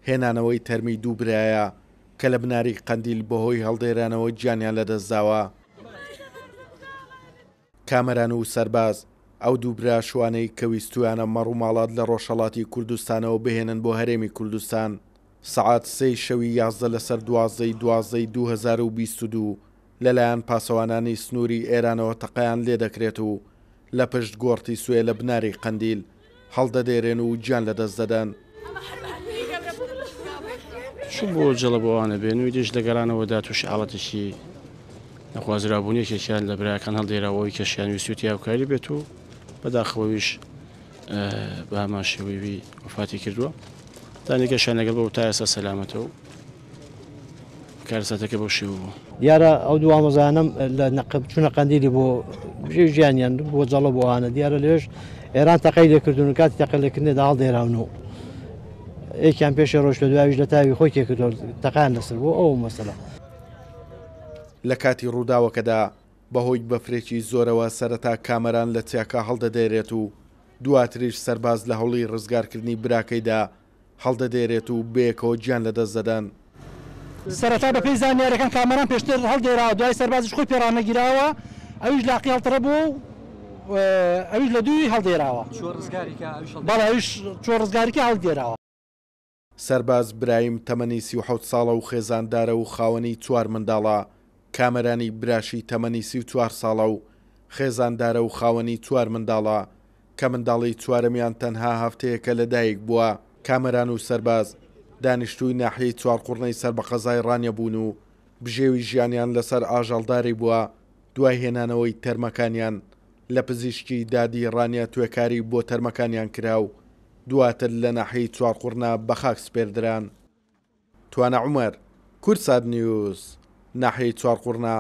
هێنانەوەی تەرمی دوو برایە کە لە بناری قەندیل بەهۆی هەڵدێرانەوە گیانیان لەدەستداوە. کامەران و سەرباز ئەو دوو برا شوانەی کە ویستویانە مەڕووماڵات لە ڕۆژهەڵاتی کوردستانەوە بهێنن بۆ هەرێمی کوردستان سەعات 3 شەوی 11 لەسەر 12/12/2022 لەلایەن پاسەوانانی سنووری ئێرانەوە تەقەیان لێ دەکرێت و لە پشت گۆڕتی سوێ لە بناری قەندیل هەڵدەدێرێن و گیان لەدەست دەدەن. چوو بۆ جەڵە بۆوانە بێن و دیش لە گەرانەوەدا تووشی ئاڵەتێکی نەخوازرابوونیەکێکیان لە برایەکان هەڵدێراەوەی کەشیان ویسوتی یاوکاری بێت و بەداخەوەویش بە هەمان شێوەیەوی وفاتی کردووە. دانێکەشیان لەگەڵ بە تا ئێستا سەلامەتە و کارساتەکە بەو شێوە بوو. دیارە ئەو دوو ئامۆزانم لە چوونە قەندیلی بۆ ژیانیان بۆ جەڵە بۆوانە دیارە لێش ئێران تەقەی لێکردون و کاتی تەقەلێکردنێدا هەڵدێراون و ئێکیان پێشە ڕۆژ لە دوایش لە تاوی خۆی تێکردۆ تەقیان لەسەر بۆ ئەو مەسەلە. لە کاتی ڕووداوەکەدا بەهۆی بەفرێکی زۆرەوە سەرەتا کامەران لە چیاکە هەڵدەدێرێت و دواتریش سەرباز لە هەوڵی ڕزگارکردنی براکەیدا هەڵدەدێرێت و بەیەکەوە گیان لەدەست دەدەن. سەرەتا بە پێی زانیاریەکان کامەران پێشتر هەڵدێراوە دوای سەربازیش خۆی پێڕانەگیراوە ئەویش لاقی هەڵترە بوو ئەویش لە دووی هەڵدێراوە بەڵێ ئەویش چۆ ڕزگاریکە هەڵدێراوە. سەرباز برایم تەمەنی 37 ساڵە و خێزاندارە و خاوەنی 4 منداڵە کامەرانی براشی تەمەنی 34 ساڵە و خێزاندارە و خاوەنی 4 منداڵە کە منداڵی چوارەمیان تەنها هەفتەیەکە لەدایک بووە. کامەران و سەرباز دانیشتووی ناحیەی چوارقوڕنەی سەر بە قەزای ڕانیە بوون و بژێوی ژیانیان لەسەر ئاژەڵداری بووە دوای هێنانەوەی تەرمەکانیان لە پزیشکی دادی ڕانیە توێکاری بۆ تەرمەکانیان کرا و دواتر لە ناحیەی چوارقوڕنە بە خاک سپێردران. توانە عومەر، کورسات نیوز، ناحیەی چوارقوڕنە